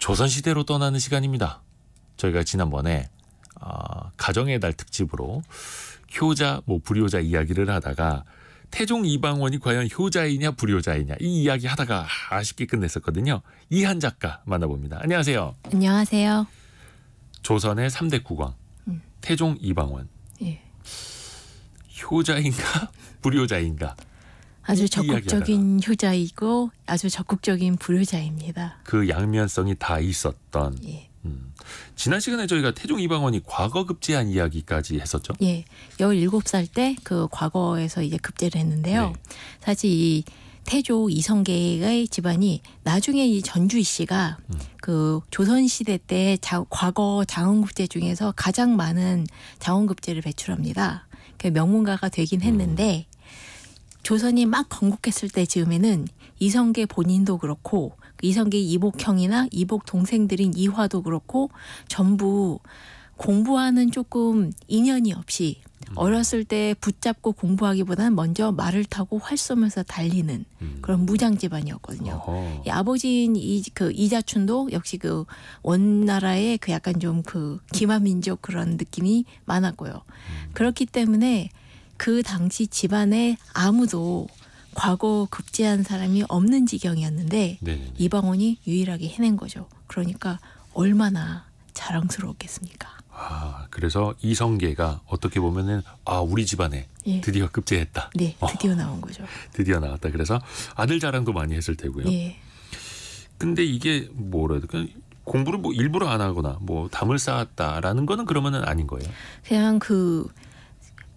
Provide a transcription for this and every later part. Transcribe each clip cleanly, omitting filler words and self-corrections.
조선시대로 떠나는 시간입니다. 저희가 지난번에 가정의 달 특집으로 효자, 불효자 이야기를 하다가 태종 이방원이 과연 효자이냐 불효자이냐 이 이야기 하다가 아쉽게 끝냈었거든요. 이한 작가 만나봅니다. 안녕하세요. 안녕하세요. 조선의 3대 국왕 태종 이방원. 예. 효자인가 불효자인가? 아주 적극적인 효자이고 아주 적극적인 불효자입니다. 그 양면성이 다 있었던. 예. 지난 시간에 저희가 태종 이방원이 과거 급제한 이야기까지 했었죠. 예, 17살 때 그 과거에서 이제 급제를 했는데요. 네. 사실 이 태조 이성계의 집안이 나중에 이 전주희 씨가 그 조선시대 때 과거 장원급제 중에서 가장 많은 장원급제를 배출합니다. 그 명문가가 되긴 했는데 조선이 막 건국했을 때 즈음에는 이성계 본인도 그렇고 이성계 이복형이나 이복 동생들인 이화도 그렇고 전부 공부하는 조금 인연이 없이 어렸을 때 붙잡고 공부하기보다는 먼저 말을 타고 활 쏘면서 달리는 그런 무장 집안이었거든요. 이 아버지인 이자춘도 역시 그 원나라의 그 약간 좀 그 기마민족 그런 느낌이 많았고요. 그렇기 때문에 그 당시 집안에 아무도 과거 급제한 사람이 없는 지경이었는데 네네네. 이방원이 유일하게 해낸 거죠. 그러니까 얼마나 자랑스러웠겠습니까? 그래서 이성계가 어떻게 보면은 우리 집안에 예. 드디어 급제했다. 네, 드디어 나온 거죠. 드디어 나왔다. 그래서 아들 자랑도 많이 했을 테고요. 예. 근데 이게 뭐라 해야 될까? 공부를 일부러 안 하거나 담을 쌓았다라는 거는 그러면은 아닌 거예요. 그냥 그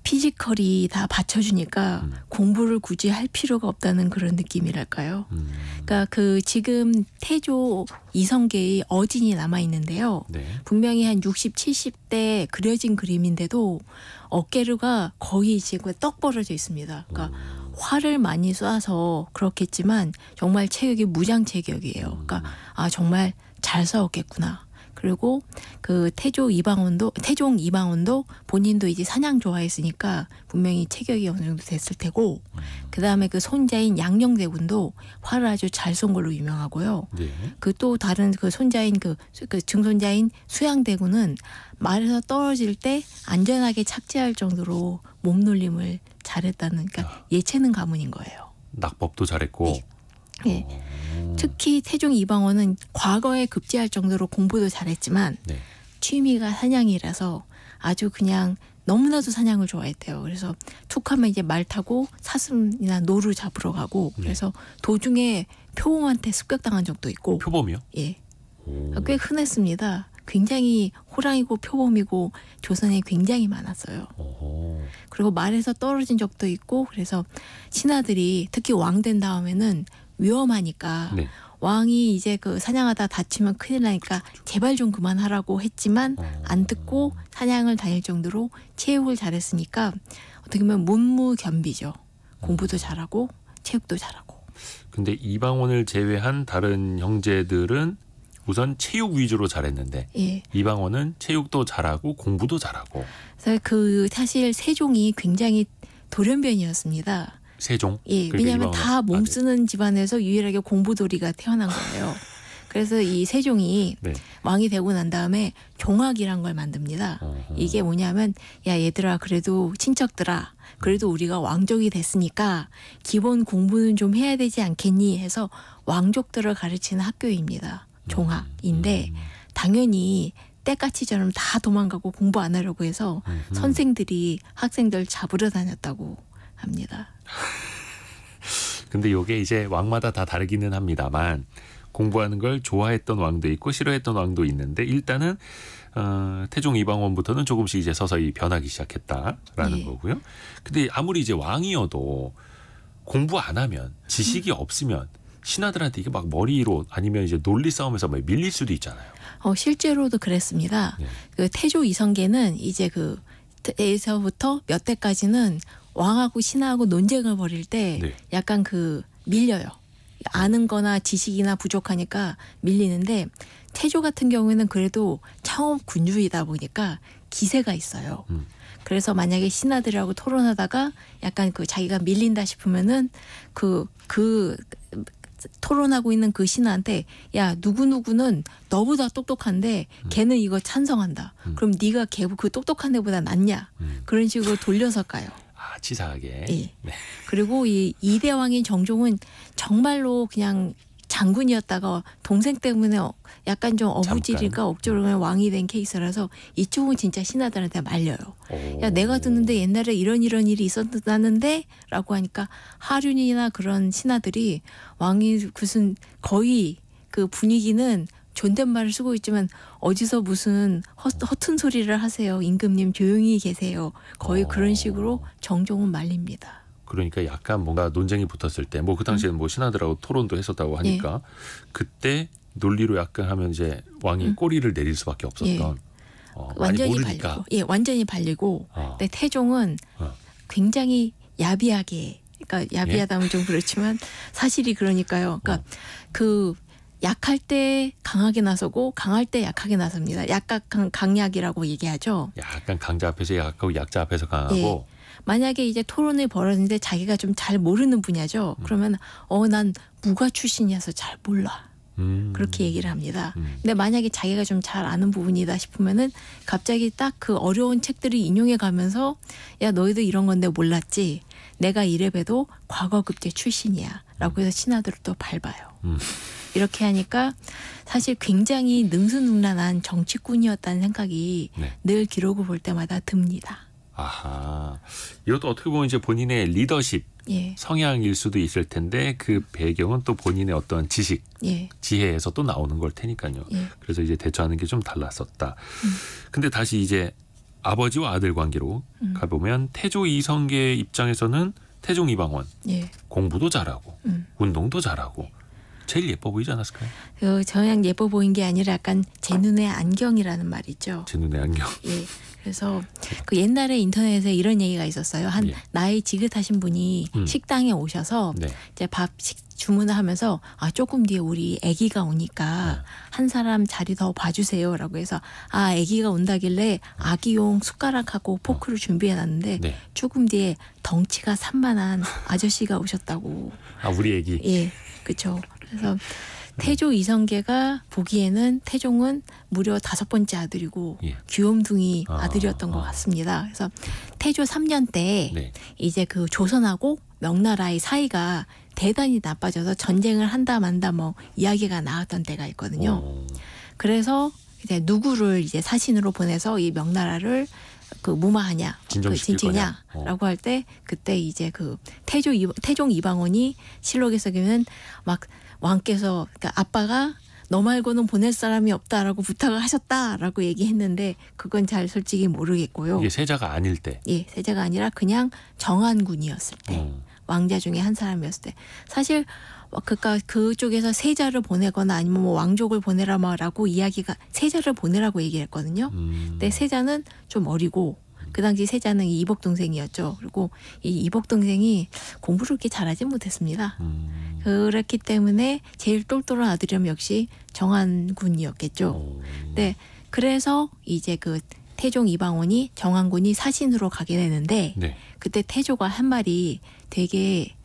피지컬이 다 받쳐주니까 공부를 굳이 할 필요가 없다는 그런 느낌이랄까요. 그러니까 그 지금 태조 이성계의 어진이 남아 있는데요. 네. 분명히 한 60, 70대 그려진 그림인데도 어깨가 거의 지금 떡 벌어져 있습니다. 그러니까 활을 많이 쏴서 그렇겠지만 정말 체격이 무장 체격이에요. 그러니까 정말 잘 싸웠겠구나. 그리고 그 태종 이방원도 본인도 이제 사냥 좋아했으니까 분명히 체격이 어느 정도 됐을 테고 그 다음에 그 손자인 양녕대군도 활을 아주 잘 쏜 걸로 유명하고요. 네. 그 또 다른 그 손자인 그 증손자인 수양대군은 말에서 떨어질 때 안전하게 착지할 정도로 몸놀림을 잘했다는 그러니까 예체능 가문인 거예요. 낙법도 잘했고. 네. 네. 특히 태종 이방원은 과거에 급제할 정도로 공부도 잘했지만 네. 취미가 사냥이라서 아주 그냥 너무나도 사냥을 좋아했대요. 그래서 툭하면 이제 말 타고 사슴이나 노루 잡으러 가고 그래서 도중에 표범한테 습격당한 적도 있고. 표범이요? 예. 꽤 흔했습니다. 굉장히 호랑이고 표범이고 조선에 굉장히 많았어요. 그리고 말에서 떨어진 적도 있고 그래서 신하들이 특히 왕 된 다음에는 위험하니까 네. 왕이 이제 그 사냥하다 다치면 큰일 나니까 제발 좀 그만하라고 했지만 안 듣고 사냥을 다닐 정도로 체육을 잘했으니까 어떻게 보면 문무겸비죠. 공부도 잘하고 체육도 잘하고. 근데 이방원을 제외한 다른 형제들은 우선 체육 위주로 잘했는데 예. 이방원은 체육도 잘하고 공부도 잘하고. 그래서 그 사실 세종이 굉장히 돌연변이었습니다. 세종? 예, 왜냐하면 다 몸쓰는 집안에서 유일하게 공부돌이가 태어난 거예요. 그래서 이 세종이 네. 왕이 되고 난 다음에 종학이란 걸 만듭니다. 이게 뭐냐면 야 얘들아 그래도 친척들아 그래도 우리가 왕족이 됐으니까 기본 공부는 좀 해야 되지 않겠니 해서 왕족들을 가르치는 학교입니다. 종학인데 당연히 때까치처럼 다 도망가고 공부 안 하려고 해서 선생들이 학생들 잡으러 다녔다고 합니다. 근데 이게 이제 왕마다 다 다르기는 합니다만 공부하는 걸 좋아했던 왕도 있고 싫어했던 왕도 있는데 일단은 태종 이방원부터는 조금씩 이제 서서히 변하기 시작했다라는 거고요. 근데 아무리 이제 왕이어도 공부 안 하면 지식이 없으면 신하들한테 이게 막 머리로 아니면 이제 논리 싸움에서 막 밀릴 수도 있잖아요. 실제로도 그랬습니다. 네. 그 태조 이성계는 이제 에서부터 몇 대까지는 왕하고 신하하고 논쟁을 벌일 때 네. 약간 밀려요. 아는 거나 지식이나 부족하니까 밀리는데 태조 같은 경우에는 그래도 창업 군주이다 보니까 기세가 있어요. 그래서 만약에 신하들하고 토론하다가 약간 자기가 밀린다 싶으면은 토론하고 있는 그 신하한테 야 누구누구는 너보다 똑똑한데 걔는 이거 찬성한다. 그럼 네가 걔 그 똑똑한 애보다 낫냐. 그런 식으로 돌려서 까요. 아, 치사하게. 예. 네. 그리고 이 이대왕인 정종은 정말로 그냥 장군이었다가 동생 때문에 약간 좀 어부지리가 억지로 그냥 왕이 된 케이스라서 이쪽은 진짜 신하들한테 말려요. 오. 야 내가 듣는데 옛날에 이런 일이 있었다는데 라고 하니까 하륜이나 그런 신하들이 왕이 무슨 거의 그 분위기는 존댓말을 쓰고 있지만 어디서 무슨 허튼 소리를 하세요. 임금님 조용히 계세요. 거의 그런 식으로 정종은 말립니다. 그러니까 약간 뭔가 논쟁이 붙었을 때 뭐 그 당시에는 뭐 신하들하고 토론도 했었다고 하니까 그때 논리로 약간 하면 이제 왕이 꼬리를 내릴 수밖에 없었던. 완전히 모르니까. 발리고, 예, 완전히 발리고. 근데 태종은 굉장히 야비하게, 그러니까 야비하다면 좀 그렇지만 사실이 그러니까요. 그러니까 그 약할 때 강하게 나서고 강할 때 약하게 나섭니다. 약간 강약이라고 얘기하죠. 약간 강자 앞에서 약하고 약자 앞에서 강하고. 예. 만약에 이제 토론을 벌였는데 자기가 좀 잘 모르는 분야죠. 그러면 난 무과 출신이어서 잘 몰라. 그렇게 얘기를 합니다. 근데 만약에 자기가 좀 잘 아는 부분이다 싶으면은 갑자기 딱 그 어려운 책들을 인용해 가면서 야 너희도 이런 건데 몰랐지. 내가 이래봬도 과거급제 출신이야. 라고 해서 신하들을 또 밟아요. 이렇게 하니까 사실 굉장히 능수능란한 정치꾼이었다는 생각이 늘 기록을 볼 때마다 듭니다. 아하. 이것도 어떻게 보면 이제 본인의 리더십 성향일 수도 있을 텐데 그 배경은 또 본인의 어떤 지식, 지혜에서 또 나오는 걸 테니까요. 그래서 이제 대처하는 게 좀 달랐었다. 근데 다시 이제 아버지와 아들 관계로 가보면 태조 이성계 입장에서는 태종 이방원 공부도 잘하고 운동도 잘하고 제일 예뻐 보이지 않았을까요? 저냥 예뻐 보인 게 아니라 약간 제 눈의 안경이라는 말이죠. 제 눈의 안경. 예. 그래서 그 옛날에 인터넷에 이런 얘기가 있었어요. 한 나이 지긋하신 분이 식당에 오셔서 이제 밥 주문을 하면서 조금 뒤에 우리 아기가 오니까 한 사람 자리 더 봐주세요라고 해서 아기가 온다길래 아기용 숟가락하고 포크를 준비해놨는데 조금 뒤에 덩치가 산만한 아저씨가 오셨다고. 우리 아기. 예, 그렇죠. 그래서 태조 이성계가 보기에는 태종은 무려 5번째 아들이고 귀염둥이 아들이었던 것 같습니다. 그래서 태조 3년 때 이제 그 조선하고 명나라의 사이가 대단히 나빠져서 전쟁을 한다 만다 뭐 이야기가 나왔던 때가 있거든요. 그래서 이제 누구를 이제 사신으로 보내서 이 명나라를 그 무마하냐, 진치냐라고 할 때 그때 이제 그 태종 이방원이 실록에서 보면 막 왕께서 그러니까 아빠가 너 말고는 보낼 사람이 없다라고 부탁을 하셨다라고 얘기했는데 그건 잘 솔직히 모르겠고요. 이게 세자가 아닐 때. 예, 세자가 아니라 그냥 정한군이었을 때. 왕자 중에 한 사람이었을 때. 사실 그러니까 그쪽에서 세자를 보내거나 아니면 뭐 왕족을 보내라라고 이야기가 세자를 보내라고 얘기를 했거든요. 근데 세자는 좀 어리고 그 당시 세자는 이복 동생이었죠. 그리고 이 이복 동생이 공부를 그렇게 잘하지 못했습니다. 그렇기 때문에 제일 똘똘한 아들이면 역시 정한군이었겠죠. 네, 그래서 이제 그 태종 이방원이 정한군이 사신으로 가게 되는데 그때 태조가 한 말이 되게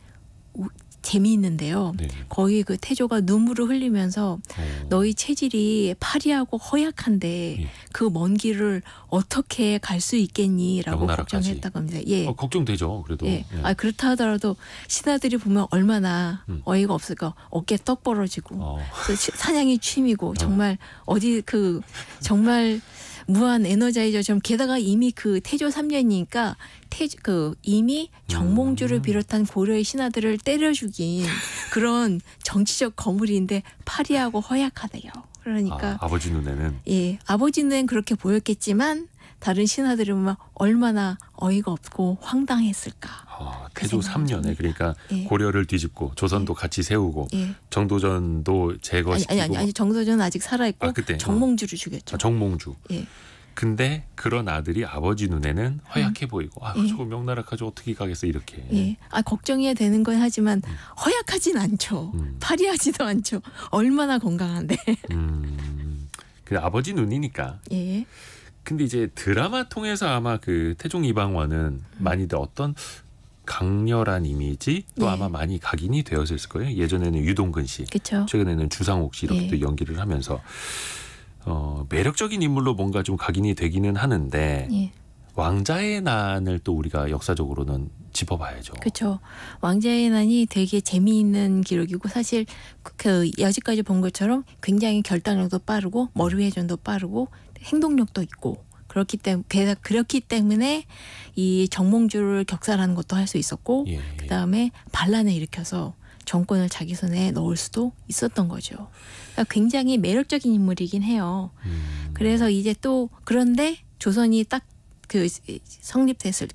재미있는데요. 거의 그 태조가 눈물을 흘리면서 너희 체질이 파리하고 허약한데 그 먼 길을 어떻게 갈 수 있겠니라고 명나라까지. 걱정했다고 합니다. 예. 걱정되죠. 그래도. 그렇다 하더라도 신하들이 보면 얼마나 어이가 없을까. 어깨 떡 벌어지고 사냥이 취미고 정말 어디 그 정말 무한 에너자이저처럼 게다가 이미 그 태조 3년이니까 이미 정몽주를 비롯한 고려의 신하들을 때려 죽인 그런 정치적 거물인데 파리하고 허약하대요. 그러니까 아버지 눈에는 아버지 눈엔 그렇게 보였겠지만 다른 신하들은 보면 얼마나 어이가 없고 황당했을까. 태조 3년에 그러니까 고려를 뒤집고 조선도 같이 세우고 정도전도 제거시키고 아니 정도전은 아직 살아있고 그때 정몽주를 죽였죠. 정몽주. 근데 그런 아들이 아버지 눈에는 허약해 보이고 저거 명나라까지 어떻게 가겠어 이렇게. 걱정해야 되는 건 하지만 허약하진 않죠. 파리하지도 않죠. 얼마나 건강한데. 그 아버지 눈이니까. 근데 이제 드라마 통해서 아마 그 태종 이방원은 많이들 어떤 강렬한 이미지 또 예. 아마 많이 각인이 되었을 거예요. 예전에는 유동근 씨, 그렇죠. 최근에는 주상욱 씨 이렇게 예. 또 연기를 하면서 매력적인 인물로 뭔가 좀 각인이 되기는 하는데 예. 왕자의 난을 또 우리가 역사적으로는 짚어봐야죠. 그렇죠. 왕자의 난이 되게 재미있는 기록이고 사실 그 여지까지 본 것처럼 굉장히 결단력도 빠르고 머리 회전도 빠르고 행동력도 있고 그렇기 때문에 이 정몽주를 격살하는 것도 할 수 있었고 예. 그다음에 반란을 일으켜서 정권을 자기 손에 넣을 수도 있었던 거죠. 그러니까 굉장히 매력적인 인물이긴 해요. 그래서 이제 또 그런데 조선이 딱 그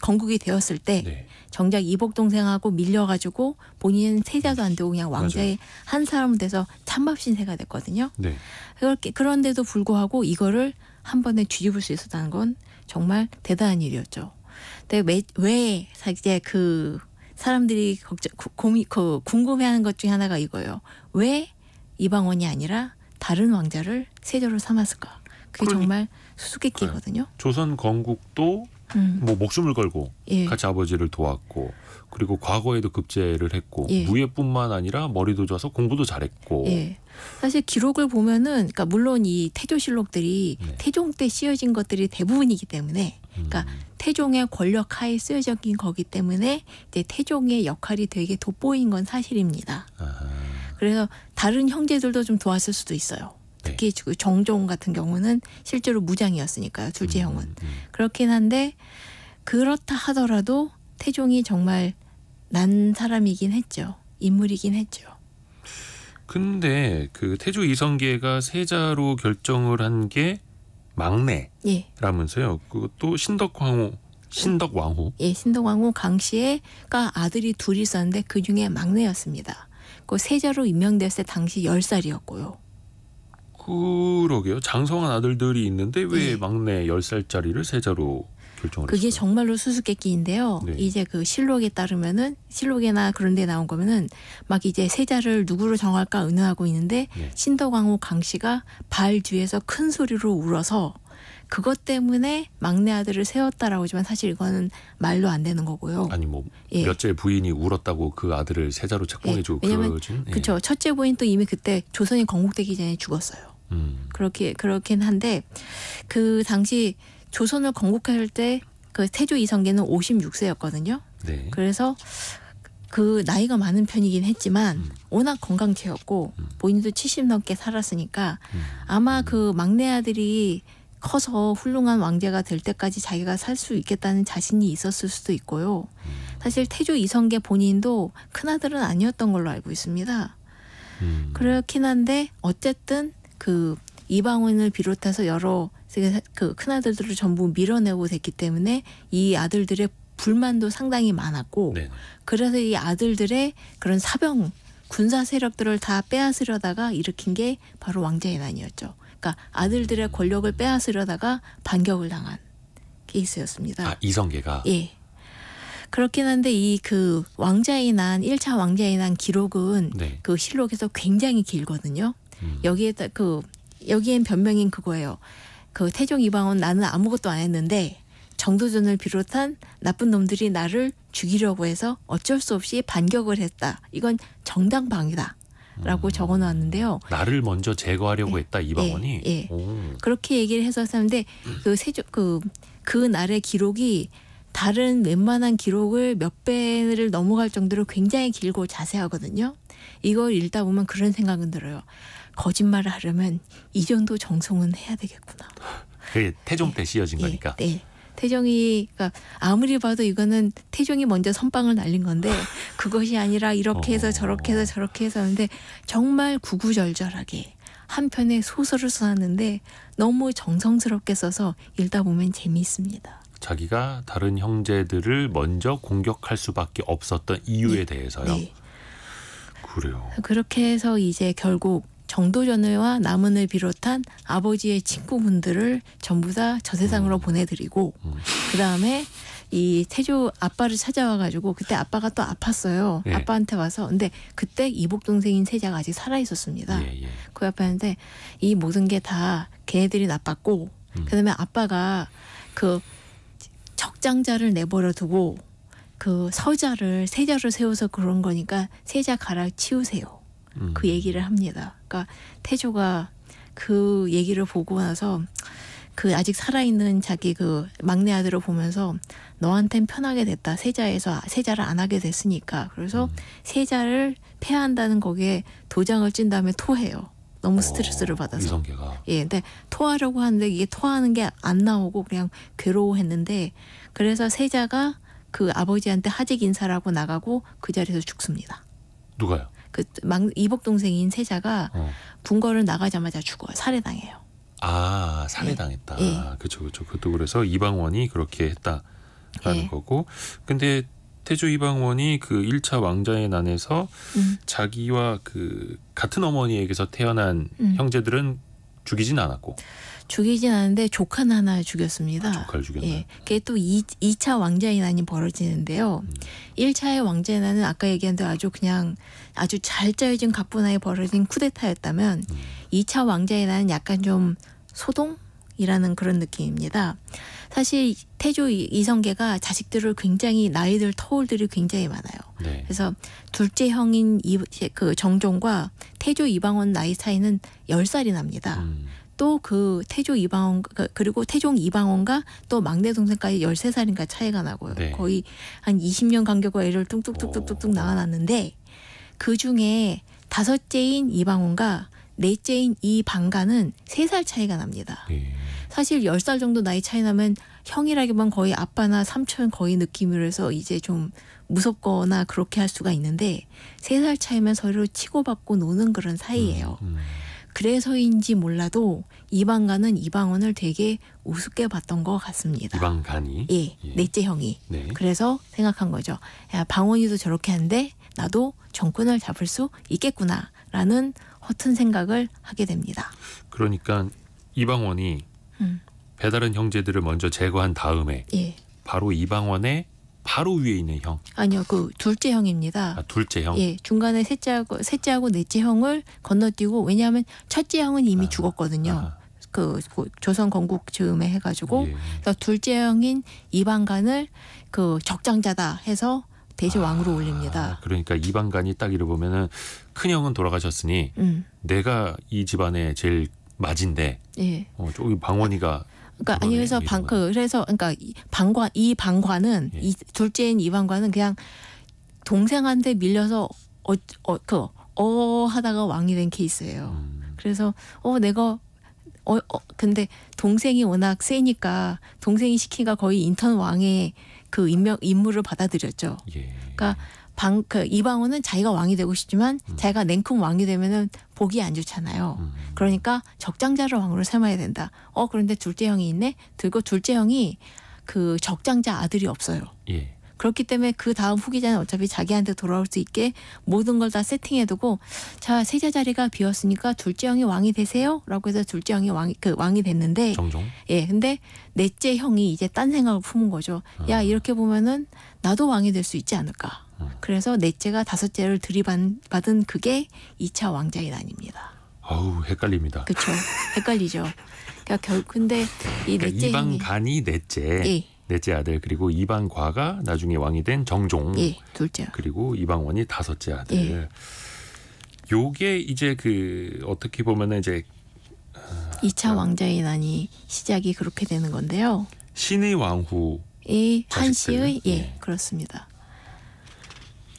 건국이 되었을 때 네. 정작 이복 동생하고 밀려가지고 본인은 세자도 안 되고 그냥 왕자의 한 사람 돼서 찬밥 신세가 됐거든요. 네. 그런데도 불구하고 이거를 한 번에 뒤집을 수 있었다는 건 정말 대단한 일이었죠. 근데 왜 이제 그 사람들이 궁금해하는 것 중에 하나가 이거예요. 왜 이방원이 아니라 다른 왕자를 세자로 삼았을까? 그게 정말 수수께끼거든요. 조선 건국도 뭐 목숨을 걸고 예. 같이 아버지를 도왔고 그리고 과거에도 급제를 했고 예. 무예뿐만 아니라 머리도 좋아서 공부도 잘했고 예. 사실 기록을 보면은 그러니까 물론 이 태조실록들이 네. 태종 때 쓰여진 것들이 대부분이기 때문에 그러니까 태종의 권력 하에 쓰여진 거기 때문에 이제 태종의 역할이 되게 돋보인 건 사실입니다. 아하. 그래서 다른 형제들도 좀 도왔을 수도 있어요. 특히 그 정종 같은 경우는 실제로 무장이었으니까요. 둘째 형은. 그렇긴 한데 그렇다 하더라도 태종이 정말 난 사람이긴 했죠. 인물이긴 했죠. 근데 그 태조 이성계가 세자로 결정을 한 게 막내라면서요. 그것도 신덕왕후. 예, 신덕왕후 강씨가 아들이 둘이 있었는데 그 중에 막내였습니다. 그 세자로 임명됐을 때 당시 10살이었고요. 그러게요. 장성한 아들들이 있는데 왜 예. 막내 10살짜리를 세자로 결정을 그게 했어요? 정말로 수수께끼인데요. 네. 이제 그 실록에 따르면은 실록이나 그런 데 나온 거면은 막 이제 세자를 누구로 정할까 의논하고 있는데 네. 신덕왕후 강씨가 발 뒤에서 큰 소리로 울어서 그것 때문에 막내 아들을 세웠다라고 하지만 사실 이거는 말로 안 되는 거고요. 아니 뭐 예. 몇째 부인이 울었다고 그 아들을 세자로 책봉해주고 왜냐면 그러진 그렇죠. 첫째 부인 또 이미 그때 조선이 건국되기 전에 죽었어요. 그렇긴 한데 그 당시 조선을 건국할 때 그 태조 이성계는 56세였거든요. 네. 그래서 그 나이가 많은 편이긴 했지만 워낙 건강체였고 본인도 70 넘게 살았으니까 아마 그 막내 아들이 커서 훌륭한 왕자가 될 때까지 자기가 살 수 있겠다는 자신이 있었을 수도 있고요. 사실 태조 이성계 본인도 큰아들은 아니었던 걸로 알고 있습니다. 그렇긴 한데 어쨌든 그 이방원을 비롯해서 여러 그 큰아들들을 전부 밀어내고 됐기 때문에 이 아들들의 불만도 상당히 많았고 네. 그래서 이 아들들의 그런 사병 군사 세력들을 다 빼앗으려다가 일으킨 게 바로 왕자의 난이었죠. 그러니까 아들들의 권력을 빼앗으려다가 반격을 당한 케이스였습니다. 아 이성계가. 예. 그렇긴 한데 이 그 왕자의 난 1차 왕자의 난 기록은 네. 그 실록에서 굉장히 길거든요. 여기엔 변명인 그거예요. 그 태종 이방원 나는 아무것도 안 했는데 정도전을 비롯한 나쁜 놈들이 나를 죽이려고 해서 어쩔 수 없이 반격을 했다. 이건 정당방위다. 라고 적어놨는데요. 나를 먼저 제거하려고 했다 이방원이. 예. 오. 그렇게 얘기를 해서 했는데 그 날의 기록이 다른 웬만한 기록을 몇 배를 넘어갈 정도로 굉장히 길고 자세하거든요. 이걸 읽다 보면 그런 생각은 들어요. 거짓말을 하려면 이 정도 정성은 해야 되겠구나. 그게 태종 때 씌어진 거니까. 네. 태종이 그러니까 아무리 봐도 이거는 태종이 먼저 선빵을 날린 건데 그것이 아니라 이렇게 해서 저렇게 해서 저렇게 해서 하는데 정말 구구절절하게 한 편의 소설을 써놨는데 너무 정성스럽게 써서 읽다 보면 재미있습니다. 자기가 다른 형제들을 먼저 공격할 수밖에 없었던 이유에 대해서요. 네. 그래요. 그렇게 해서 이제 결국 정도전과 남은을 비롯한 아버지의 친구분들을 전부 다 저 세상으로 보내드리고 그다음에 이 태조 아빠를 찾아와가지고 그때 아빠가 또 아팠어요. 예. 아빠한테 와서 근데 그때 이복 동생인 세자가 아직 살아 있었습니다. 예. 그 아빠한테 이 모든 게 다 걔네들이 나빴고 그다음에 아빠가 그 적장자를 내버려 두고 그 세자를 세워서 그런 거니까 세자 갈아치우세요. 그 얘기를 합니다. 그러니까 태조가 그 얘기를 보고 나서 그 아직 살아있는 자기 그 막내 아들을 보면서 너한텐 편하게 됐다. 세자를 안 하게 됐으니까. 그래서 세자를 폐하한다는 거기에 도장을 찐 다음에 토해요. 너무 스트레스를 받아서. 이성계가. 예, 근데 토하려고 하는데 이게 토하는 게 안 나오고 그냥 괴로워했는데 그래서 세자가 그 아버지한테 하직 인사라고 나가고 그 자리에서 죽습니다. 누가요? 그 이복 동생인 세자가 궁궐을 나가자마자 죽어요. 살해당해요. 아, 살해당했다. 예. 그렇죠. 그것도 그래서 이방원이 그렇게 했다라는 예. 거고. 근데 태조 이방원이 그 1차 왕자의 난에서 자기와 그 같은 어머니에게서 태어난 형제들은 죽이진 않았고. 죽이진 않았는데 조카는 하나 죽였습니다. 조카를 죽였나? 예. 그게 또 2차 왕자의 난이 벌어지는데요. 1차의 왕자의 난은 아까 얘기한 대로 아주 잘 짜여진 각본하에 벌어진 쿠데타였다면 2차 왕자의 난은 약간 좀 소동이라는 그런 느낌입니다. 사실 태조 이성계가 자식들을 굉장히 나이들 터울들이 굉장히 많아요. 네. 그래서 둘째 형인 그 정종과 태조 이방원 나이 차이는 10살이 납니다. 또 그 태조 이방원 그리고 태종 이방원과 또 막내 동생까지 13살인가 차이가 나고요. 네. 거의 한 20년 간격으로 애를 뚱뚱뚱뚱뚱 낳아놨는데 그중에 5째인 이방원과 4째인 이방가는 3살 차이가 납니다. 예. 사실 10살 정도 나이 차이 나면 형이라기만 거의 아빠나 삼촌 거의 느낌으로 해서 이제 좀 무섭거나 그렇게 할 수가 있는데 3살 차이면 서로 치고받고 노는 그런 사이예요. 그래서인지 몰라도 이방가는 이방원을 되게 우습게 봤던 것 같습니다. 이방간이? 예, 넷째 형이. 네. 그래서 생각한 거죠. 야, 방원이도 저렇게 하는데 나도 정권을 잡을 수 있겠구나라는 허튼 생각을 하게 됩니다. 그러니까 이방원이 배다른 형제들을 먼저 제거한 다음에 예. 바로 이방원의 바로 위에 있는 형. 아니요, 그 둘째 형입니다. 아, 둘째 형. 예, 중간에 셋째하고 넷째 형을 건너뛰고 왜냐하면 첫째 형은 이미 죽었거든요. 아하. 그 조선 건국 즈음에 해가지고 예. 그래서 둘째 형인 이방간을 그 적장자다 해서 대신 왕으로 올립니다. 그러니까 이방간이 딱 이래 보면은 큰 형은 돌아가셨으니 내가 이 집안의 제일 맞인데 예. 저기 방원이가 그러니까 아니 그래서 그러니까 이 방관은 예. 이 둘째인 이방관은 그냥 동생한테 밀려서 하다가 왕이 된 케이스예요. 그래서 내가 근데 동생이 워낙 세니까 동생이 시키가 거의 인턴 왕의 그 임무를 받아들였죠. 예. 그러니까 이방원은 자기가 왕이 되고 싶지만 자기가 냉큼 왕이 되면은 복이 안 좋잖아요. 그러니까 적장자를 왕으로 삼아야 된다. 그런데 둘째 형이 있네. 그리고 둘째 형이 그 적장자 아들이 없어요. 예. 그렇기 때문에 그 다음 후기자는 어차피 자기한테 돌아올 수 있게 모든 걸 다 세팅해두고 자 세자 자리가 비었으니까 둘째 형이 왕이 되세요라고 해서 둘째 형이 왕이 됐는데 정종. 예, 근데 넷째 형이 이제 딴 생각을 품은 거죠. 야 이렇게 보면은 나도 왕이 될 수 있지 않을까. 그래서 넷째가 다섯째를 들이받은 그게 2차 왕자의 난입니다. 아우 헷갈립니다. 그렇죠. 헷갈리죠. 그러니까 근데 이 넷째 이방간이 넷째. 예. 넷째 아들 그리고 이방과가 나중에 왕이 된 정종. 예, 둘째. 그리고 이방원이 다섯째 아들. 예. 요게 이제 어떻게 보면은 이제 2차 왕자의 난이 시작이 그렇게 되는 건데요. 신의 왕후. 한씨의 예. 그렇습니다.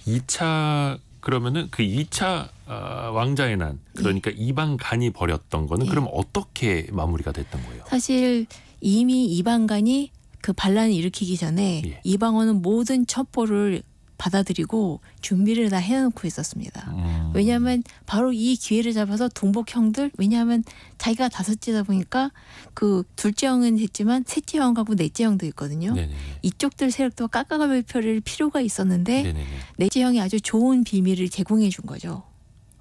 2차 그러면은 그 2차 왕자의 난 그러니까 이방간이 벌였던 거는 그럼 어떻게 마무리가 됐던 거예요? 사실 이미 이방간이 그 반란을 일으키기 전에 이방원은 모든 첩보를 받아들이고 준비를 다 해놓고 있었습니다. 왜냐하면 바로 이 기회를 잡아서 동복 형들 왜냐하면 자기가 다섯째다 보니까 그 둘째 형은 했지만 셋째 형하고 넷째 형도 있거든요. 네네네. 이쪽들 세력도 깎아갈 필요가 있었는데 네네네. 넷째 형이 아주 좋은 비밀을 제공해 준 거죠.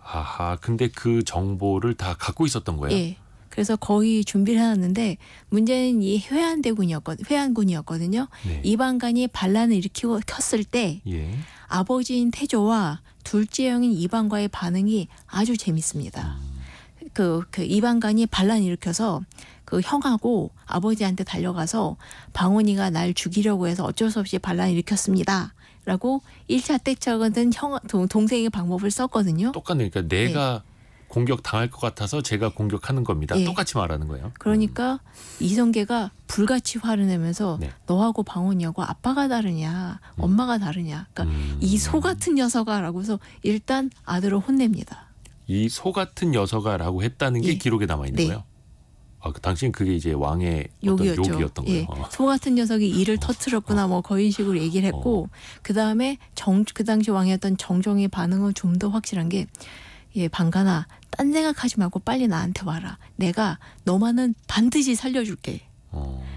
아하, 근데 그 정보를 다 갖고 있었던 거예요? 예. 그래서 거의 준비를 해놨는데 문제는 이 회안군이었거든요. 네. 이방간이 반란을 일으키고 켰을 때 예. 아버지인 태조와 둘째 형인 이방과의 반응이 아주 재밌습니다. 그 이방간이 반란을 일으켜서 그 형하고 아버지한테 달려가서 방원이가 날 죽이려고 해서 어쩔 수 없이 반란을 일으켰습니다. 라고 1차 때처는 동생의 방법을 썼거든요. 똑같네. 그러니까 내가 공격 당할 것 같아서 제가 공격하는 겁니다. 똑같이 말하는 거예요. 그러니까 이성계가 불같이 화를 내면서 너하고 방원이하고 아빠가 다르냐 엄마가 다르냐. 그러니까 이 소 같은 녀석아라고 해서 일단 아들을 혼냅니다. 이 소 같은 녀석아라고 했다는 게 기록에 남아있는 거예요? 아, 그 당시엔 그게 이제 왕의 욕이었던 거예요. 소 같은 녀석이 이를 터뜨렸구나 뭐 그런 식으로 얘기를 했고 그다음에 그 당시 왕이었던 정종의 반응은 좀 더 확실한 게 방간아 딴 생각하지 말고 빨리 나한테 와라. 내가 너만은 반드시 살려줄게.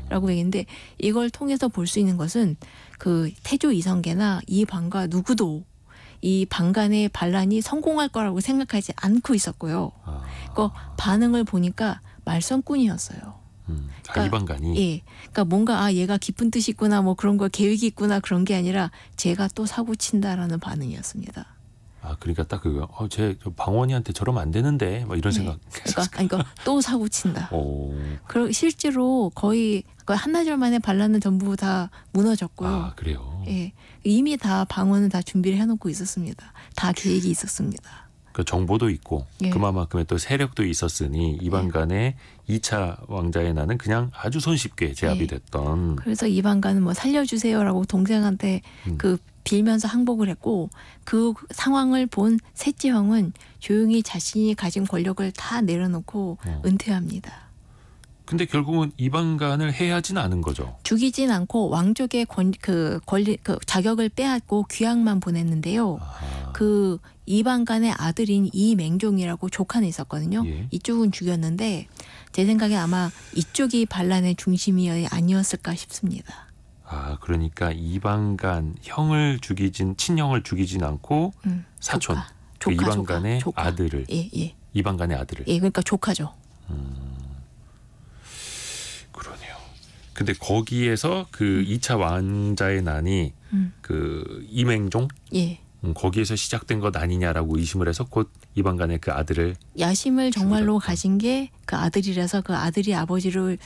라고 얘기했는데 이걸 통해서 볼 수 있는 것은 그 태조 이성계나 이 방가 누구도 이 방간의 반란이 성공할 거라고 생각하지 않고 있었고요. 그 반응을 보니까 말썽꾼이었어요. 그러니까, 이 방간이? 그러니까 뭔가 얘가 깊은 뜻이 있구나 뭐 그런 거 계획이 있구나 그런 게 아니라 제가 또 사고 친다라는 반응이었습니다. 아, 그러니까 딱 그거. 제 방원이한테 저러면 안 되는데, 뭐 이런 생각. 그러니까 또 사고 친다. 그리고 실제로 거의 한나절 만에 반란은 전부 다 무너졌고요. 아, 그래요. 이미 다 방원은 다 준비를 해놓고 있었습니다. 다 계획이 있었습니다. 그 정보도 있고 그만큼의 또 세력도 있었으니 이방간의 2차 왕자의 난은 그냥 아주 손쉽게 제압이 됐던. 그래서 이방간은 뭐 살려주세요라고 동생한테 그 빌면서 항복을 했고 그 상황을 본 셋째 형은 조용히 자신이 가진 권력을 다 내려놓고 은퇴합니다. 근데 결국은 이방간을 해하진 않은 거죠. 죽이진 않고 왕족의 자격을 빼앗고 귀양만 보냈는데요. 그 이방간의 아들인 이맹종이라고 조카는 있었거든요. 이쪽은 죽였는데 제 생각에 아마 이쪽이 반란의 중심이 아니었을까 싶습니다. 아, 그러니까 이방간 친형을 죽이진 않고 사촌, 그 이방간의 조카. 아들을, 이방간의 아들을. 그러니까 조카죠. 그러네요. 근데 거기에서 그 2차 왕자의 난이 그 이맹종, 거기에서 시작된 것 아니냐라고 의심을 해서 곧 이방간의 그 아들을 야심을 정말로 가진 게 그 아들이라서 그 아들이 아버지를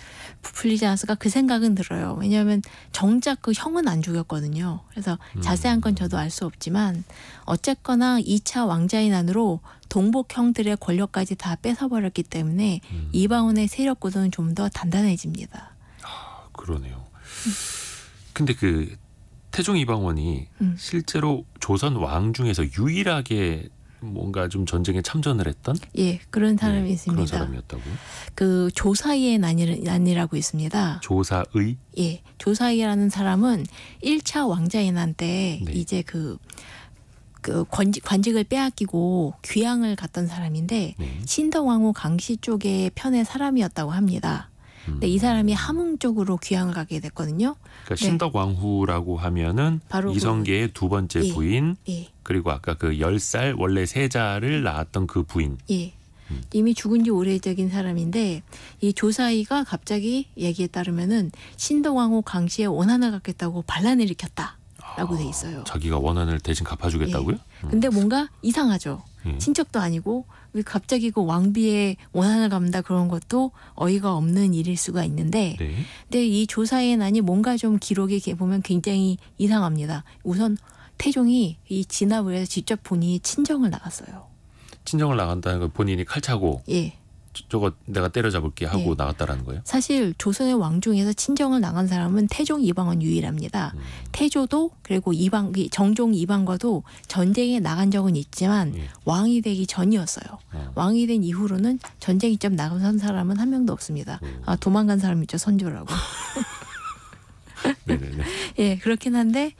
부풀리지 않았을까 그 생각은 들어요. 왜냐하면 정작 그 형은 안 죽였거든요. 그래서 자세한 건 저도 알 수 없지만 어쨌거나 2차 왕자의 난으로 동복 형들의 권력까지 다 뺏어버렸기 때문에 이방원의 세력 구도는 좀 더 단단해집니다. 아, 그러네요. 근데 그 태종 이방원이 실제로 조선 왕 중에서 유일하게 뭔가 좀 전쟁에 참전을 했던 그런 사람이 있습니다. 그런 사람이었다고요? 그 조사의의 난이라고 있습니다. 조사의? 조사의라는 사람은 1차 왕자의 난 때 이제 그 관직을 빼앗기고 귀양을 갔던 사람인데 신덕왕후 강씨 쪽의 편의 사람이었다고 합니다. 근데 이 사람이 함흥 쪽으로 귀향을 가게 됐거든요. 그러니까 신덕왕후라고 하면은 바로 이성계의 두 번째 부인, 그리고 아까 그 10살 원래 세자를 낳았던 그 부인. 이미 죽은 지 오래적인 사람인데 이 조사이가 갑자기 얘기에 따르면은 신덕왕후 강씨의 원한을 갖겠다고 반란을 일으켰다라고 돼 있어요. 자기가 원한을 대신 갚아주겠다고요? 근데 뭔가 이상하죠. 친척도 아니고 왜 갑자기 그 왕비의 원한을 갚는다 그런 것도 어이가 없는 일일 수가 있는데 근데 이 조사의 난이 뭔가 좀 기록에 보면 굉장히 이상합니다. 우선 태종이 이 진압을 해서 직접 본인이 친정을 나갔어요. 친정을 나간다는 건 본인이 칼 차고 저거 내가 때려잡을게 하고 나갔다라는 거예요? 사실 조선의 왕 중에서 친정을 나간 사람은 태종 이방원 유일합니다. 태조도 그리고 정종 이방과도 전쟁에 나간 적은 있지만 왕이 되기 전이었어요. 왕이 된 이후로는 전쟁 직접 나간 사람은 한 명도 없습니다. 도망간 사람 있죠, 선조라고. 네네네. 그렇긴 한데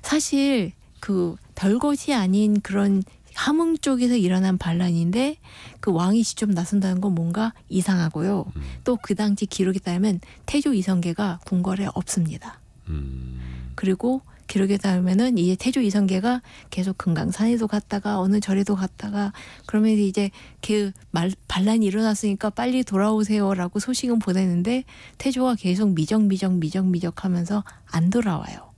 사실 별것이 아닌 그런 함흥 쪽에서 일어난 반란인데 그 왕이 직접 나선다는 건 뭔가 이상하고요. 또 그 당시 기록에 따르면 태조 이성계가 궁궐에 없습니다. 그리고 기록에 따르면은 이제 태조 이성계가 계속 금강산에도 갔다가 어느 절에도 갔다가 그러면 이제 반란이 일어났으니까 빨리 돌아오세요라고 소식은 보내는데 태조가 계속 미적 하면서 안 돌아와요.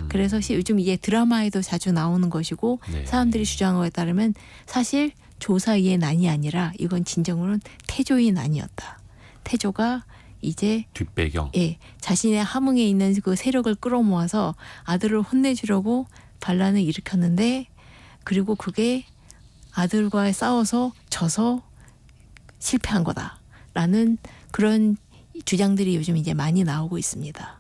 그래서 요즘 이게 드라마에도 자주 나오는 것이고 사람들이 주장한 것에 따르면 사실 조사의 난이 아니라 이건 진정으로는 태조의 난이었다. 태조가 이제 뒷배경. 예, 자신의 함흥에 있는 그 세력을 끌어모아서 아들을 혼내주려고 반란을 일으켰는데 그리고 그게 아들과 싸워서 져서 실패한 거다라는 그런 주장들이 요즘 이제 많이 나오고 있습니다.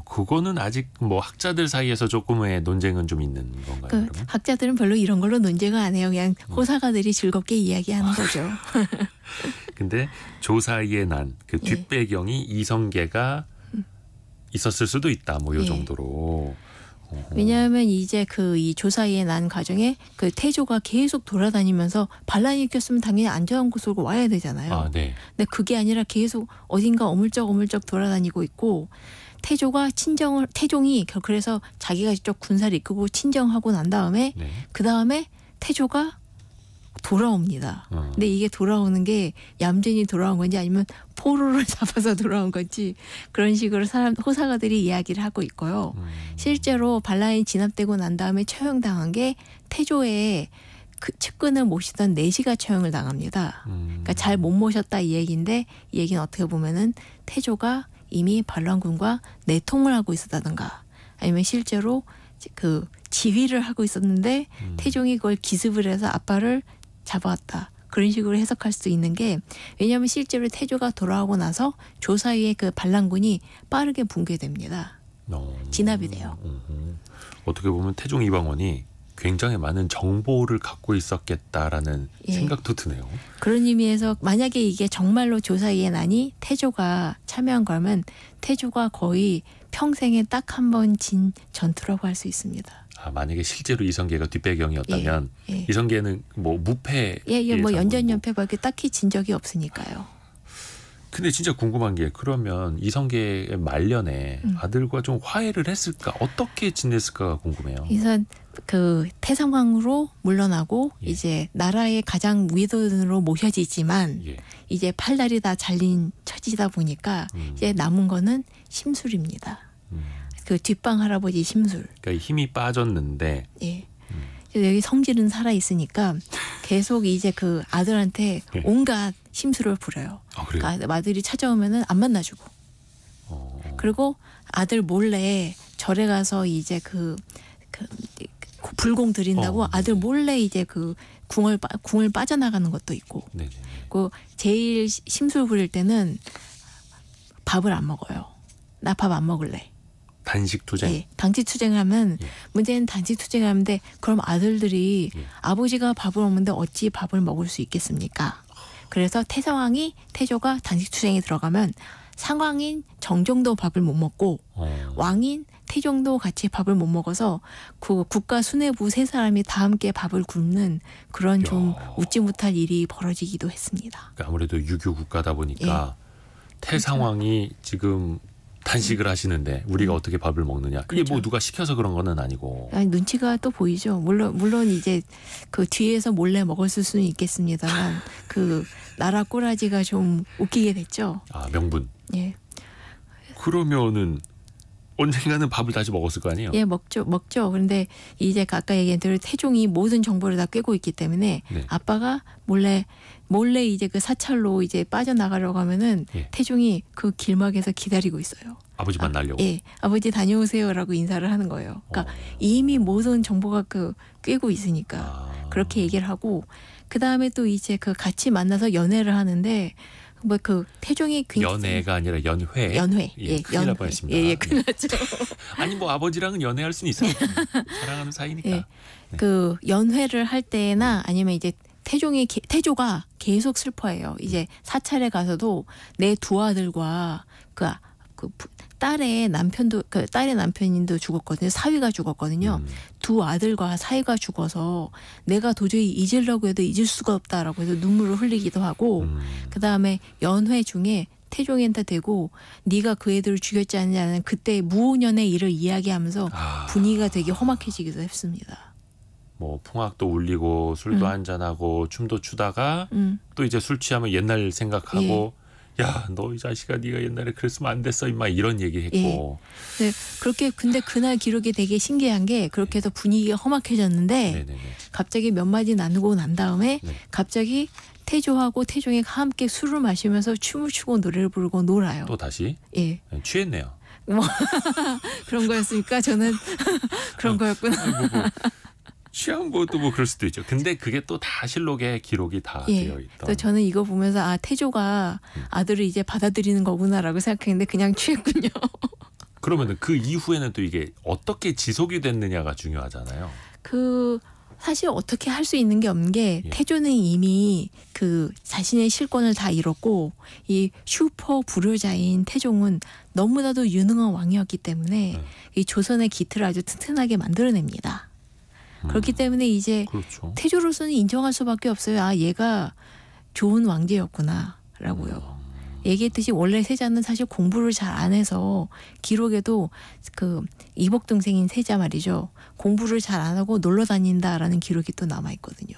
그거는 아직 뭐 학자들 사이에서 조금의 논쟁은 좀 있는 건가요? 그 그러면? 학자들은 별로 이런 걸로 논쟁을 안 해요. 그냥 호사가들이 즐겁게 이야기하는 거죠. 근데 조사이의 난, 그 예. 뒷배경이 이성계가 있었을 수도 있다. 뭐 요 예. 정도로. 왜냐하면 이제 그 이 조사이의 난 과정에 그 태조가 계속 돌아다니면서 반란이 일으켰으면 당연히 안전한 곳으로 와야 되잖아요. 아, 네. 근데 그게 아니라 계속 어딘가 어물쩍 돌아다니고 있고 태종이 그래서 자기가 직접 군사를 이끌고 친정하고 난 다음에 네. 그 다음에 태조가 돌아옵니다. 근데 이게 돌아오는 게 얌전히 돌아온 건지 아니면 포로를 잡아서 돌아온 건지 그런 식으로 호사가들이 이야기를 하고 있고요. 실제로 반란이 진압되고 난 다음에 처형당한 게 태조의 그 측근을 모시던 내시가 처형을 당합니다. 그러니까 잘 못 모셨다 이 얘기인데 이 얘기는 어떻게 보면은 태조가 이미 반란군과 내통을 하고 있었다든가 아니면 실제로 그 지휘를 하고 있었는데 태종이 그걸 기습을 해서 아빠를 잡아왔다. 그런 식으로 해석할 수 있는 게 왜냐하면 실제로 태조가 돌아오고 나서 조사위의 그 반란군이 빠르게 붕괴됩니다. 진압이 돼요. 어떻게 보면 태종 이방원이 굉장히 많은 정보를 갖고 있었겠다라는 예. 생각도 드네요. 그런 의미에서 만약에 이게 정말로 조사위의 난이 태조가 참여한 거면 태조가 거의 평생에 딱 한 번 진 전투라고 할 수 있습니다. 아, 만약에 실제로 이성계가 뒷배경이었다면 예. 이성계는 뭐 무패 뭐 연전연패밖에 딱히 진 적이 없으니까요. 근데 진짜 궁금한 게 그러면 이성계의 말년에 아들과 좀 화해를 했을까? 어떻게 지냈을까가 궁금해요. 그래서 그 태상왕으로 물러나고 예. 이제 나라의 가장 위도인으로 모셔지지만 예. 이제 팔다리 다 잘린 처지다 보니까 이제 남은 거는 심술입니다. 그 뒷방 할아버지 심술. 그러니까 힘이 빠졌는데 예. 그래서 여기 성질은 살아 있으니까 계속 이제 그 아들한테 예. 온갖 심술을 부려요. 아, 그래요? 그러니까 아들이 찾아오면은 안 만나주고. 그리고 아들 몰래 절에 가서 이제 그 불공 드린다고 아들 몰래 이제 그 궁을 빠져나가는 것도 있고. 네. 그 제일 심술 부릴 때는 밥을 안 먹어요. 나 밥 안 먹을래. 단식 투쟁. 예, 단식 투쟁을 하면 예. 문제는 단식 투쟁을 하는데 그럼 아들들이 예. 아버지가 밥을 먹는데 어찌 밥을 먹을 수 있겠습니까? 그래서 태조가 단식 투쟁에 들어가면 상왕인 정종도 밥을 못 먹고 왕인 태종도 같이 밥을 못 먹어서 그 국가 수뇌부 세 사람이 다 함께 밥을 굶는 그런 좀 웃지 못할 일이 벌어지기도 했습니다. 그러니까 아무래도 유교 국가다 보니까 태상왕이 지금 단식을 하시는데 우리가 어떻게 밥을 먹느냐. 그게 그렇죠. 뭐 누가 시켜서 그런 거는 아니고. 아니, 눈치가 또 보이죠. 물론 이제 그 뒤에서 몰래 먹었을 수는 있겠습니다만 그 나라 꼬라지가 좀 웃기게 됐죠. 아, 명분. 예. 그러면은 언젠가는 밥을 다시 먹었을 거 아니에요? 예, 먹죠. 그런데 이제 아까 얘기한 대로 태종이 모든 정보를 다 꿰고 있기 때문에 네. 아빠가 몰래 이제 그 사찰로 이제 빠져나가려고 하면은 예. 태종이 그 길막에서 기다리고 있어요. 아버지 만나려고. 예, 아버지 다녀오세요라고 인사를 하는 거예요. 그러니까 이미 모든 정보가 꿰고 있으니까 그렇게 얘기를 하고 그 다음에 또 이제 그 같이 만나서 연애를 하는데 뭐 그 태종이 연애가 아니라 연회. 예, 큰일 날 뻔했습니다. 예, 큰일 났죠. 아니 뭐 아버지랑은 연애할 수는 있어요. 사랑하는 사이니까. 예. 그 연회를 할 때나 아니면 이제 태조가 계속 슬퍼해요. 이제 사찰에 가서도 내 두 아들과 딸의 남편인도 죽었거든요. 사위가 죽었거든요. 두 아들과 사위가 죽어서 내가 도저히 잊으려고 해도 잊을 수가 없다라고 해서 눈물을 흘리기도 하고 그 다음에 연회 중에 태종한테 대고 네가 그 애들을 죽였지 않냐는 그때 무오년의 일을 이야기하면서 분위기가 되게 험악해지기도 했습니다. 뭐 풍악도 울리고 술도 한잔하고 춤도 추다가 또 이제 술 취하면 옛날 생각하고 야, 너 이 자식아 네가 옛날에 그랬으면 안 됐어 임마 이런 얘기했고. 네, 근데 그날 기록이 되게 신기한 게 그렇게 해서 분위기가 험악해졌는데 네네네. 갑자기 몇 마디 나누고 난 다음에 네. 갑자기 태조하고 태종이 함께 술을 마시면서 춤을 추고 노래를 부르고 놀아요. 또 다시 예. 취했네요. 뭐 그런 거였으니까 저는 그런 거였구나. 뭐 취한 것도 뭐 그럴 수도 있죠. 근데 그게 또 다 실록에 기록이 다 예. 되어 있던. 그래서 저는 이거 보면서 아 태조가 아들을 이제 받아들이는 거구나라고 생각했는데 그냥 취했군요. 그러면은 그 이후에는 또 이게 어떻게 지속이 됐느냐가 중요하잖아요. 그 사실 어떻게 할 수 있는 게 없는 게 예. 태조는 이미 그 자신의 실권을 다 잃었고 이 슈퍼 불효자인 태종은 너무나도 유능한 왕이었기 때문에 이 조선의 기틀을 아주 튼튼하게 만들어냅니다. 그렇기 때문에 이제 그렇죠. 태조로서는 인정할 수밖에 없어요. 아 얘가 좋은 왕제였구나라고요. 얘기했듯이 원래 세자는 사실 공부를 잘 안 해서 기록에도 그 이복 동생인 세자 말이죠. 공부를 잘 안 하고 놀러 다닌다라는 기록이 또 남아 있거든요.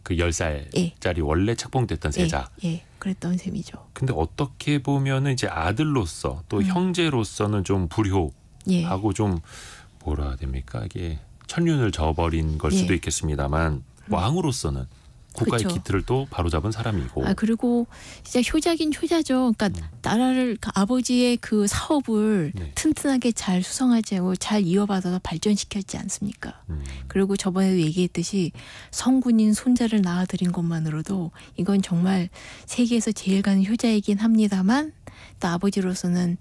그 10살짜리 원래 책봉됐던 세자. 예, 그랬던 셈이죠. 근데 어떻게 보면은 이제 아들로서 또 형제로서는 좀 불효하고 예, 좀 뭐라 해야 됩니까? 이게 천륜을 저버린 걸 수도 예. 있겠습니다만 왕으로서는 국가의 그렇죠. 기틀을 또 바로잡은 사람이고. 아 그리고 진짜 효자긴 효자죠. 그러니까 나라를 그 아버지의 그 사업을 네. 튼튼하게 잘 수성하고 잘 이어받아서 발전시켰지 않습니까? 그리고 저번에도 얘기했듯이 성군인 손자를 낳아들인 것만으로도 이건 정말 세계에서 제일 가는 효자이긴 합니다만 또 아버지로서는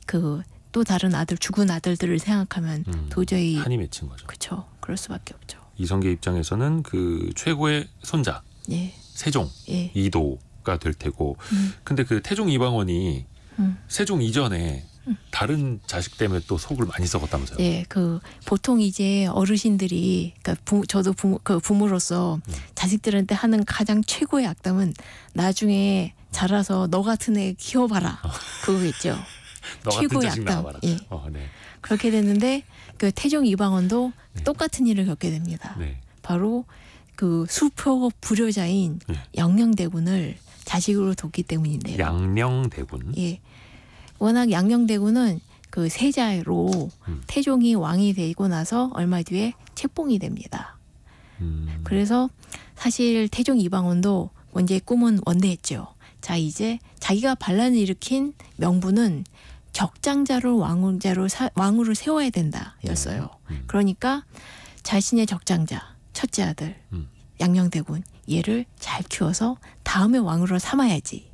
그 또 다른 아들 죽은 아들들을 생각하면 도저히 한이 맺힌 거죠. 그렇죠. 그럴 수밖에 없죠. 이성계 입장에서는 그 최고의 손자 예, 세종 예. 이도가 될 테고, 근데 그 태종 이방원이 세종 이전에 다른 자식 때문에 또 속을 많이 썩었다면서요. 예, 그 보통 이제 어르신들이 그러니까 저도 부모로서 자식들한테 하는 가장 최고의 악담은 나중에 자라서 너 같은 애 키워봐라 그거겠죠. 너 같은 최고의 자식 악담. 낳아봐라. 예. 네. 그렇게 됐는데 그 태종 이방원도 똑같은 일을 겪게 됩니다. 네. 바로 그 수표 불효자인 네. 양녕대군을 자식으로 뒀기 때문인데요. 양녕대군. 예. 워낙 양녕대군은 그 세자로 태종이 왕이 되고 나서 얼마 뒤에 책봉이 됩니다. 그래서 사실 태종 이방원도 원래 꿈은 원대했죠. 자 이제 자기가 반란을 일으킨 명분은 적장자를 왕으로 세워야 된다였어요. 그러니까 자신의 적장자 첫째 아들 양녕대군 얘를 잘 키워서 다음에 왕으로 삼아야지.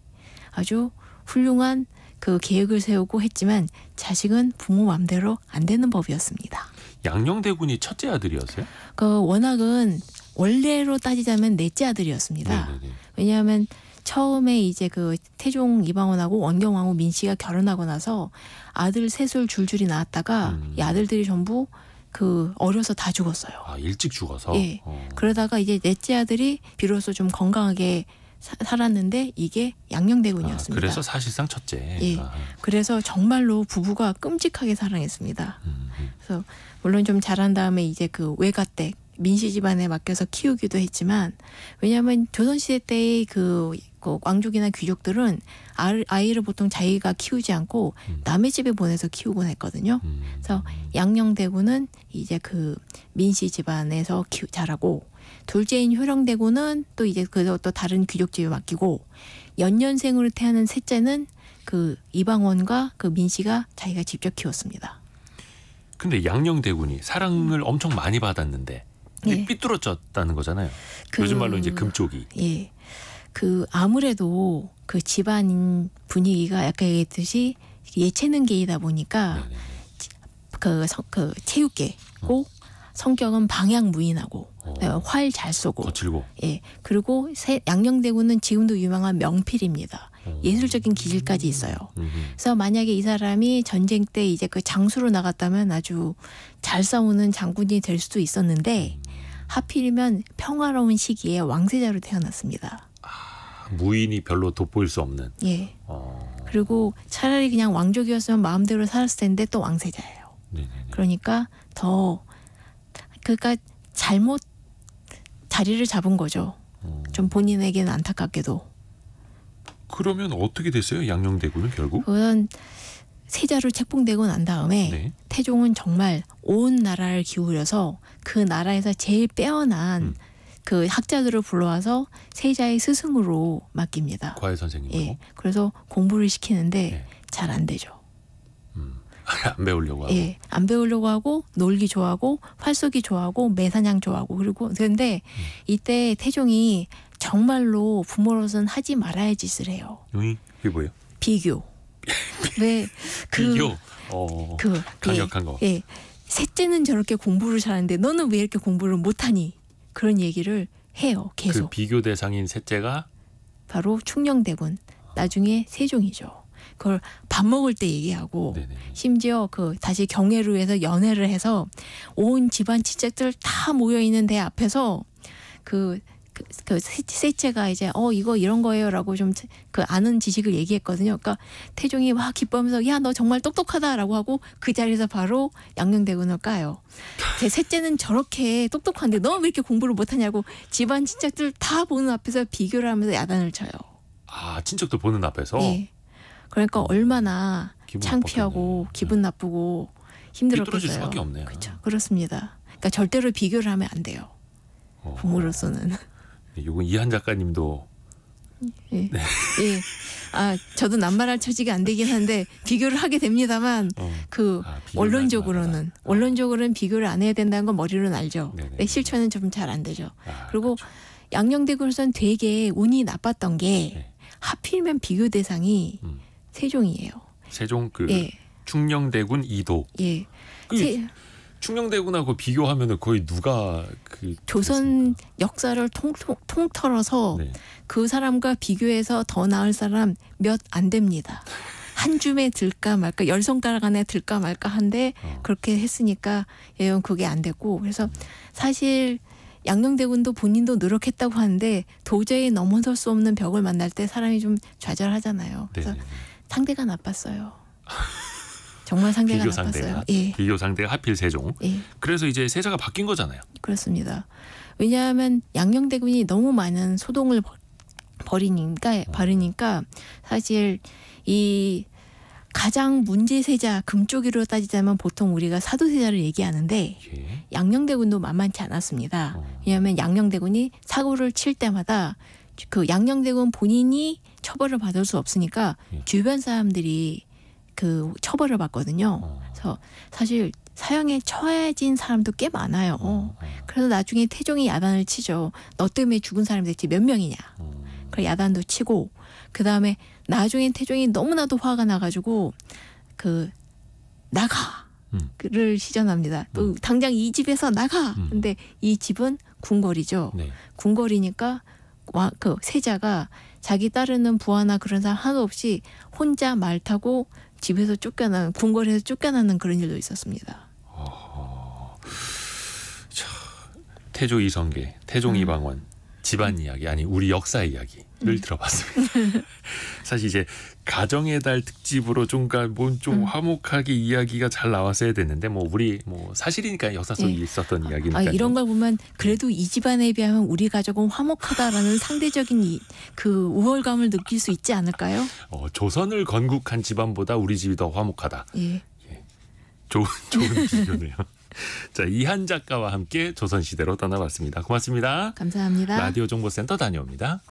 아주 훌륭한 그 계획을 세우고 했지만 자식은 부모 맘대로 안 되는 법이었습니다. 양녕대군이 첫째 아들이었어요? 그 워낙은 원래로 따지자면 넷째 아들이었습니다. 네네네. 왜냐하면 처음에 이제 그 태종 이방원하고 원경왕후 민씨가 결혼하고 나서 아들 셋을 줄줄이 낳았다가 이 아들들이 전부 그 어려서 다 죽었어요. 아 일찍 죽어서. 예. 그러다가 이제 넷째 아들이 비로소 좀 건강하게 살았는데 이게 양녕대군이었습니다. 그래서 사실상 첫째. 예. 그래서 정말로 부부가 끔찍하게 사랑했습니다. 그래서 물론 좀 자란 다음에 이제 그 외가댁 민씨 집안에 맡겨서 키우기도 했지만 왜냐하면 조선시대 때의 그 왕족이나 귀족들은 아이를 보통 자기가 키우지 않고 남의 집에 보내서 키우곤 했거든요. 그래서 양녕대군은 이제 그 민씨 집안에서 자라고 둘째인 효령대군은 또 이제 또 다른 귀족집에 맡기고 연년생으로 태어난 셋째는 그 이방원과 그 민씨가 자기가 직접 키웠습니다. 근데 양녕대군이 사랑을 엄청 많이 받았는데 예. 삐뚤어졌다는 거잖아요. 요즘 말로 이제 금쪽이. 예. 그 아무래도 그 집안 분위기가 약간 얘기했듯이 예체능계이다 보니까 그 체육계고 성격은 방향무인하고 활 잘 쏘고 거칠고. 예. 그리고 양녕대군은 지금도 유명한 명필입니다. 예술적인 기질까지 있어요. 그래서 만약에 이 사람이 전쟁 때 이제 그 장수로 나갔다면 아주 잘 싸우는 장군이 될 수도 있었는데 하필이면 평화로운 시기에 왕세자로 태어났습니다. 무인이 별로 돋보일 수 없는. 예. 그리고 차라리 그냥 왕족이었으면 마음대로 살았을 텐데 또 왕세자예요. 네네네. 그러니까 그러니까 잘못 자리를 잡은 거죠. 좀 본인에게는 안타깝게도. 그러면 어떻게 됐어요? 양녕대군은 결국? 그건 세자로 책봉되고 난 다음에 네. 태종은 정말 온 나라를 기울여서 그 나라에서 제일 빼어난 그 학자들을 불러와서 세자의 스승으로 맡깁니다. 과외 선생님으로. 예. 그래서 공부를 시키는데 예. 잘 안 되죠. 안 배우려고 하고. 예. 안 배우려고 하고 놀기 좋아하고 활쏘기 좋아하고 매사냥 좋아하고 그리고 그런데 이때 태종이 정말로 부모로서는 하지 말아야 할 짓을 해요. 그게 뭐예요? 비교. 왜 비교. 강력한 거. 예. 셋째는 저렇게 공부를 잘하는데 너는 왜 이렇게 공부를 못하니? 그런 얘기를 해요. 계속. 그 비교 대상인 셋째가 바로 충녕대군. 나중에 세종이죠. 그걸 밥 먹을 때 얘기하고 네네. 심지어 그 다시 경애로 해서 연애를 해서 온 집안 친척들 다 모여 있는 데 앞에서 그 셋째가 이제 이거 이런 거예요라고 좀 그 아는 지식을 얘기했거든요. 그러니까 태종이 막 기뻐하면서 야 너 정말 똑똑하다라고 하고 그 자리에서 바로 양녕대군을 까요. 제 셋째는 저렇게 똑똑한데 너 왜 이렇게 공부를 못하냐고 집안 친척들 다 보는 앞에서 비교를 하면서 야단을 쳐요. 아 친척들 보는 앞에서. 예. 그러니까 얼마나 기분 창피하고 나빴겠네. 기분 나쁘고 삐뚤어질 힘들었겠어요. 수밖에 없네요. 그렇죠. 그렇습니다. 그러니까 절대로 비교를 하면 안 돼요. 부모로서는. 이건 이한 작가님도 예. 예. 아, 저도 남발할 처지가 안 되긴 한데 비교를 하게 됩니다만 비교를 원론적으로는 비교를 안 해야 된다는 건 머리로는 알죠. 네네. 근데 실천은 좀 잘 안 되죠. 그리고 그렇죠. 양녕대군에서는 되게 운이 나빴던 게 네. 하필이면 비교 대상이 세종이에요. 세종 예. 충녕대군 이도. 예. 충녕대군하고 비교하면은 거의 누가 조선 역사를 통틀어서 네. 그 사람과 비교해서 더 나을 사람 몇 안 됩니다. 한 줌에 들까 말까 10손가락 안에 들까 말까 한데 그렇게 했으니까 예언 그게 안 됐고 그래서 사실 양녕대군도 본인도 노력했다고 하는데 도저히 넘어설 수 없는 벽을 만날 때 사람이 좀 좌절하잖아요. 그래서 네네네. 상대가 나빴어요. 정말 상대가 비교 나빴어요. 상대가 예. 비교 상대가 하필 세종. 예. 그래서 이제 세자가 바뀐 거잖아요. 그렇습니다. 왜냐하면 양녕대군이 너무 많은 소동을 벌이니까 사실 이 가장 문제세자 금쪽이로 따지자면 보통 우리가 사도세자를 얘기하는데 예. 양녕대군도 만만치 않았습니다. 왜냐하면 양녕대군이 사고를 칠 때마다 그 양녕대군 본인이 처벌을 받을 수 없으니까 주변 사람들이 그 처벌을 받거든요. 그래서 사실 사형에 처해진 사람도 꽤 많아요. 그래서 나중에 태종이 야단을 치죠. 너 때문에 죽은 사람이 대체 몇 명이냐. 그래 야단도 치고 그 다음에 나중에 태종이 너무나도 화가 나가지고 그 나가를 시전합니다. 또 당장 이 집에서 나가. 근데 이 집은 궁궐이죠. 네. 궁궐이니까 그 세자가 자기 따르는 부하나 그런 사람 하나도 없이 혼자 말 타고 집에서 쫓겨나는 궁궐에서 쫓겨나는 그런 일도 있었습니다. 자, 태조 이성계, 태종 이방원 집안 이야기 아니 우리 역사 이야기를 들어봤습니다. 사실 이제 가정의 달 특집으로 좀 화목하게 이야기가 잘 나왔어야 됐는데 우리 사실이니까 역사 속에 있었던 이야기니까. 이런 걸 보면 그래도 이 집안에 비하면 우리 가족은 화목하다라는 상대적인 그 우월감을 느낄 수 있지 않을까요? 조선을 건국한 집안보다 우리 집이 더 화목하다. 예. 좋은 비교네요. 자, 이한 작가와 함께 조선시대로 떠나봤습니다. 고맙습니다. 감사합니다. 라디오 정보센터 다녀옵니다.